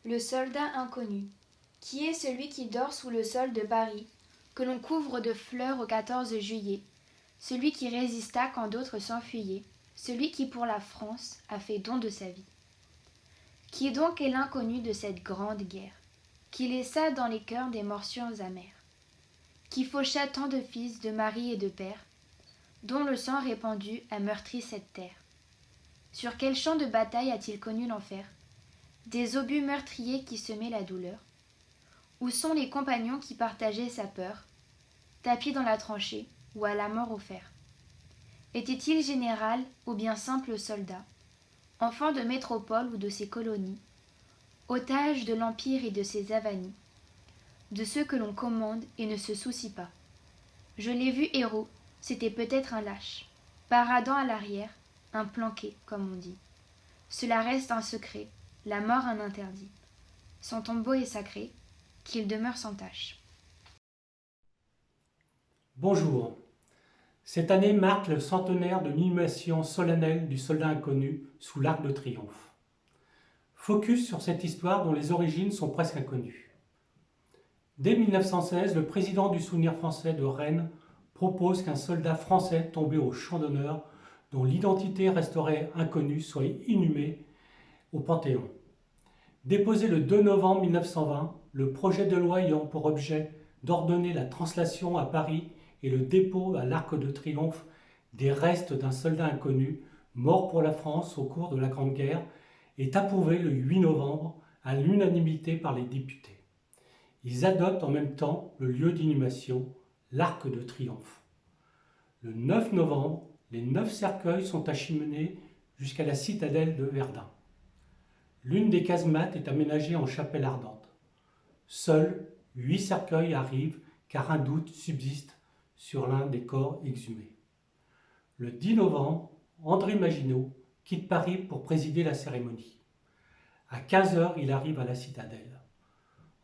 Le soldat inconnu. Qui est celui qui dort sous le sol de Paris, que l'on couvre de fleurs au 14 juillet, celui qui résista quand d'autres s'enfuyaient, celui qui pour la France a fait don de sa vie. Qui donc est l'inconnu de cette grande guerre, qui laissa dans les cœurs des morsures amères, qui faucha tant de fils, de maris et de pères, dont le sang répandu a meurtri cette terre. Sur quel champ de bataille a-t-il connu l'enfer? Des obus meurtriers qui semaient la douleur. Où sont les compagnons qui partageaient sa peur, tapis dans la tranchée ou à la mort offert? Était-il général ou bien simple soldat, enfant de métropole ou de ses colonies, otage de l'empire et de ses avanies, de ceux que l'on commande et ne se soucie pas? Je l'ai vu héros, c'était peut-être un lâche, paradant à l'arrière, un planqué, comme on dit. Cela reste un secret, la mort un interdit. Son tombeau est sacré, qu'il demeure sans tache. Bonjour. Cette année marque le centenaire de l'inhumation solennelle du soldat inconnu sous l'Arc de Triomphe. Focus sur cette histoire dont les origines sont presque inconnues. Dès 1916, le président du Souvenir français de Rennes propose qu'un soldat français tombé au champ d'honneur, dont l'identité resterait inconnue, soit inhumé au Panthéon. Déposé le 2 novembre 1920, le projet de loi ayant pour objet d'ordonner la translation à Paris et le dépôt à l'Arc de Triomphe des restes d'un soldat inconnu mort pour la France au cours de la Grande Guerre est approuvé le 8 novembre à l'unanimité par les députés. Ils adoptent en même temps le lieu d'inhumation, l'Arc de Triomphe. Le 9 novembre, les 9 cercueils sont acheminés jusqu'à la citadelle de Verdun. L'une des casemates est aménagée en chapelle ardente. Seuls 8 cercueils arrivent car un doute subsiste sur l'un des corps exhumés. Le 10 novembre, André Maginot quitte Paris pour présider la cérémonie. À 15h, il arrive à la citadelle.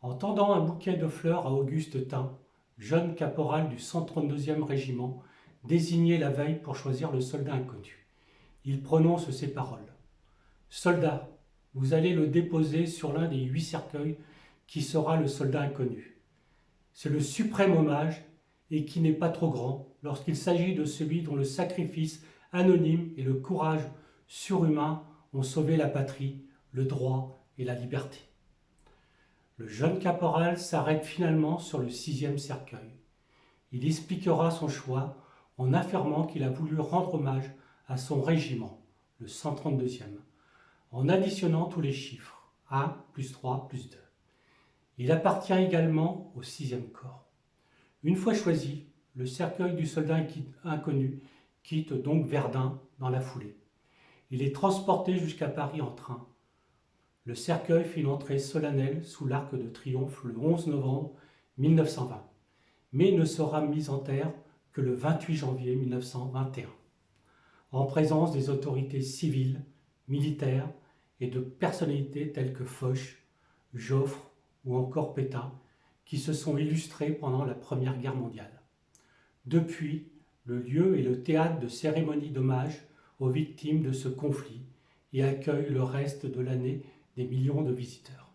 En tendant un bouquet de fleurs à Auguste Tin, jeune caporal du 132e régiment, désigné la veille pour choisir le soldat inconnu, il prononce ces paroles. « Soldat, vous allez le déposer sur l'un des 8 cercueils qui sera le soldat inconnu. C'est le suprême hommage et qui n'est pas trop grand lorsqu'il s'agit de celui dont le sacrifice anonyme et le courage surhumain ont sauvé la patrie, le droit et la liberté. » Le jeune caporal s'arrête finalement sur le 6e cercueil. Il expliquera son choix en affirmant qu'il a voulu rendre hommage à son régiment, le 132e, en additionnant tous les chiffres, 1 plus 3 plus 2. Il appartient également au 6e corps. Une fois choisi, le cercueil du soldat inconnu quitte donc Verdun dans la foulée. Il est transporté jusqu'à Paris en train. Le cercueil fit l'entrée solennelle sous l'Arc de Triomphe le 11 novembre 1920, mais ne sera mis en terre que le 28 janvier 1921, en présence des autorités civiles, militaires et de personnalités telles que Foch, Joffre ou encore Pétain, qui se sont illustrés pendant la Première Guerre mondiale. Depuis, le lieu est le théâtre de cérémonies d'hommage aux victimes de ce conflit et accueille le reste de l'année des millions de visiteurs.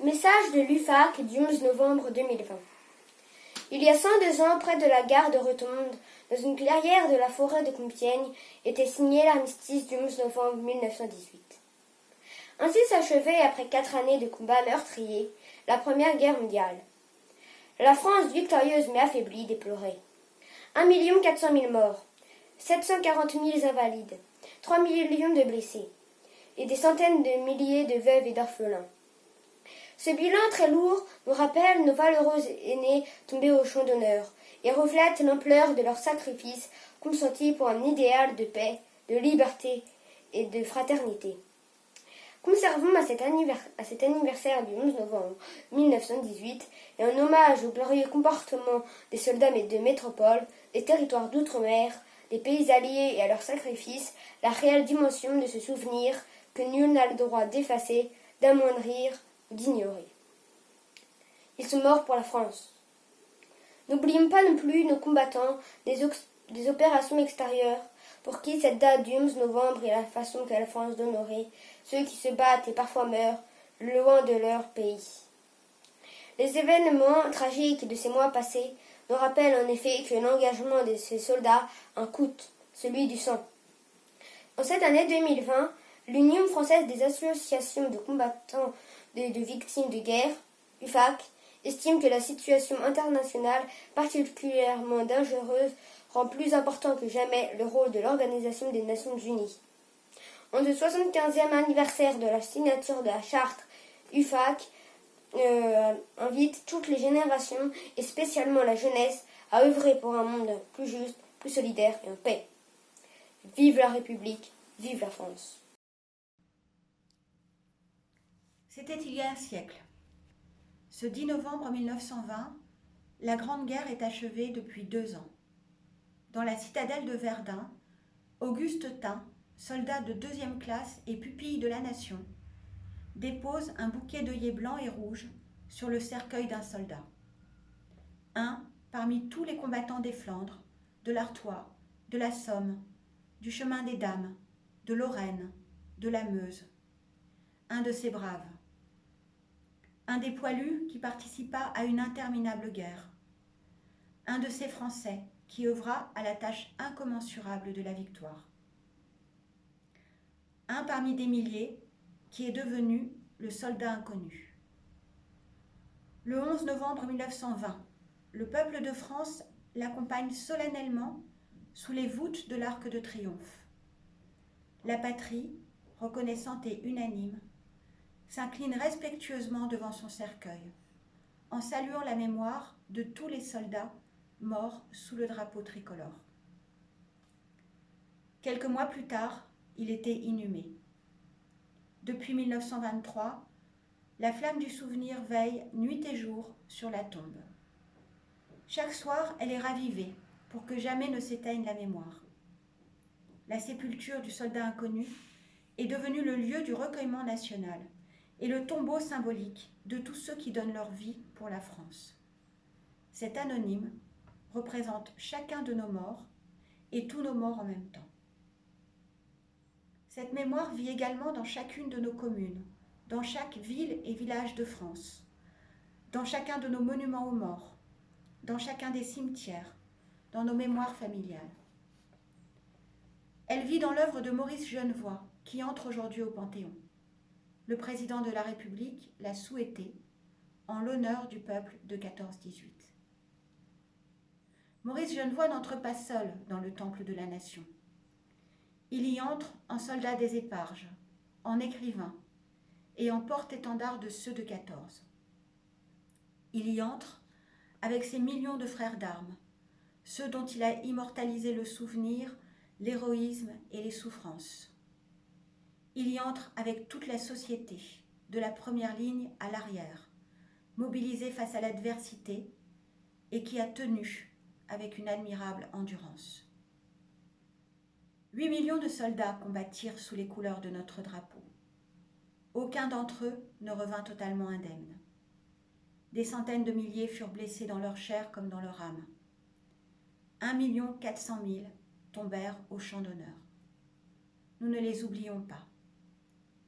Message de l'UFAC du 11 novembre 2020. Il y a 102 ans, près de la gare de Retonde, dans une clairière de la forêt de Compiègne, était signé l'armistice du 11 novembre 1918. Ainsi s'achevait, après 4 années de combats meurtriers, la Première Guerre mondiale. La France, victorieuse mais affaiblie, déplorait 1 400 000 morts, 740 000 invalides, 3 millions de blessés, et des centaines de milliers de veuves et d'orphelins. Ce bilan très lourd nous rappelle nos valeureux aînés tombés au champ d'honneur et reflète l'ampleur de leur sacrifice consenti pour un idéal de paix, de liberté et de fraternité. Conservons à cet anniversaire du 11 novembre 1918 et en hommage au glorieux comportement des soldats de métropole, des territoires d'outre-mer, des pays alliés et à leur sacrifice, la réelle dimension de ce souvenir que nul n'a le droit d'effacer, d'amoindrir ou d'ignorer. Ils sont morts pour la France. N'oublions pas non plus nos combattants des opérations extérieures, pour qui cette date du 11 novembre est la façon qu'a la France d'honorer ceux qui se battent et parfois meurent loin de leur pays. Les événements tragiques de ces mois passés nous rappellent en effet que l'engagement de ces soldats en coûte, celui du sang. En cette année 2020, l'Union française des associations de combattants et de victimes de guerre, UFAC, estime que la situation internationale particulièrement dangereuse rend plus important que jamais le rôle de l'Organisation des Nations Unies. En ce 75e anniversaire de la signature de la charte, UFAC invite toutes les générations, et spécialement la jeunesse, à œuvrer pour un monde plus juste, plus solidaire et en paix. Vive la République, vive la France. C'était il y a un siècle. Ce 10 novembre 1920, la Grande Guerre est achevée depuis 2 ans. Dans la citadelle de Verdun, Auguste Thym, soldat de 2e classe et pupille de la Nation, dépose un bouquet d'œillets blancs et rouges sur le cercueil d'un soldat. Un parmi tous les combattants des Flandres, de l'Artois, de la Somme, du chemin des Dames, de Lorraine, de la Meuse. Un de ces braves. Un des poilus qui participa à une interminable guerre. Un de ces Français qui œuvra à la tâche incommensurable de la victoire. Un parmi des milliers qui est devenu le soldat inconnu. Le 11 novembre 1920, le peuple de France l'accompagne solennellement sous les voûtes de l'Arc de Triomphe. La patrie, reconnaissante et unanime, s'incline respectueusement devant son cercueil, en saluant la mémoire de tous les soldats morts sous le drapeau tricolore. Quelques mois plus tard, il était inhumé. Depuis 1923, la flamme du souvenir veille nuit et jour sur la tombe. Chaque soir, elle est ravivée pour que jamais ne s'éteigne la mémoire. La sépulture du soldat inconnu est devenue le lieu du recueillement national et le tombeau symbolique de tous ceux qui donnent leur vie pour la France. Cet anonyme représente chacun de nos morts et tous nos morts en même temps. Cette mémoire vit également dans chacune de nos communes, dans chaque ville et village de France, dans chacun de nos monuments aux morts, dans chacun des cimetières, dans nos mémoires familiales. Elle vit dans l'œuvre de Maurice Genevoix, qui entre aujourd'hui au Panthéon. Le président de la République l'a souhaité en l'honneur du peuple de 14-18. Maurice Genevoix n'entre pas seul dans le temple de la nation. Il y entre en soldat des éparges, en écrivain et en porte-étendard de ceux de 14. Il y entre avec ses millions de frères d'armes, ceux dont il a immortalisé le souvenir, l'héroïsme et les souffrances. Il y entre avec toute la société, de la première ligne à l'arrière, mobilisée face à l'adversité et qui a tenu avec une admirable endurance. 8 millions de soldats combattirent sous les couleurs de notre drapeau. Aucun d'entre eux ne revint totalement indemne. Des centaines de milliers furent blessés dans leur chair comme dans leur âme. 1 400 000 tombèrent au champ d'honneur. Nous ne les oublions pas.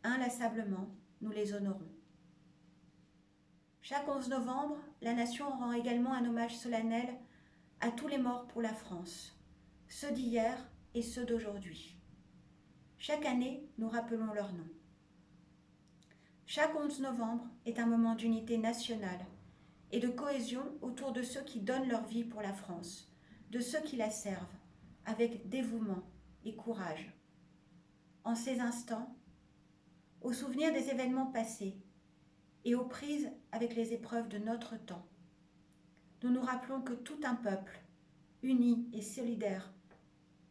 Inlassablement, nous les honorons. Chaque 11 novembre, la nation rend également un hommage solennel à tous les morts pour la France, ceux d'hier et ceux d'aujourd'hui. Chaque année, nous rappelons leurs noms. Chaque 11 novembre est un moment d'unité nationale et de cohésion autour de ceux qui donnent leur vie pour la France, de ceux qui la servent, avec dévouement et courage. En ces instants, au souvenir des événements passés et aux prises avec les épreuves de notre temps, nous nous rappelons que tout un peuple, uni et solidaire,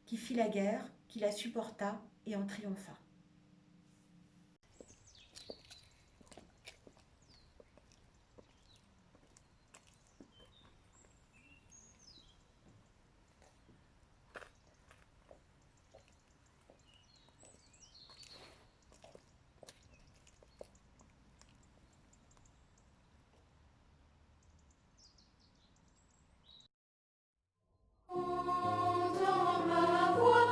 qui fit la guerre, qui la supporta et en triompha. Entends ma voix.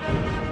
Thank you.